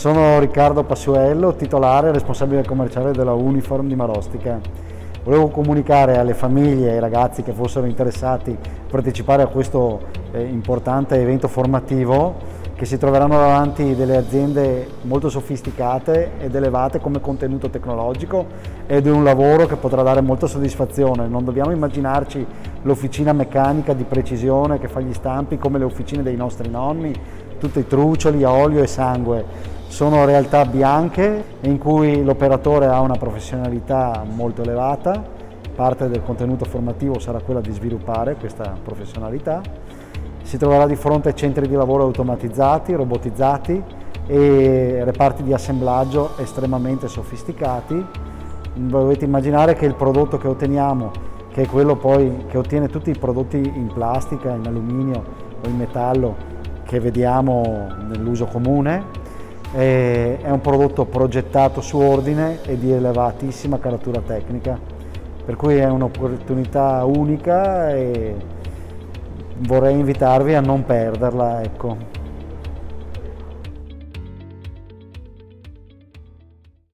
Sono Riccardo Passuello, titolare e responsabile commerciale della Uniform di Marostica. Volevo comunicare alle famiglie e ai ragazzi che fossero interessati a partecipare a questo importante evento formativo, che si troveranno davanti delle aziende molto sofisticate ed elevate come contenuto tecnologico ed è un lavoro che potrà dare molta soddisfazione. Non dobbiamo immaginarci l'officina meccanica di precisione che fa gli stampi come le officine dei nostri nonni, tutti trucioli, olio e sangue. Sono realtà bianche in cui l'operatore ha una professionalità molto elevata. Parte del contenuto formativo sarà quella di sviluppare questa professionalità. Si troverà di fronte a centri di lavoro automatizzati, robotizzati e reparti di assemblaggio estremamente sofisticati. Dovete immaginare che il prodotto che otteniamo, che è quello poi che ottiene tutti i prodotti in plastica, in alluminio o in metallo che vediamo nell'uso comune, è un prodotto progettato su ordine e di elevatissima caratura tecnica, per cui è un'opportunità unica e vorrei invitarvi a non perderla, ecco.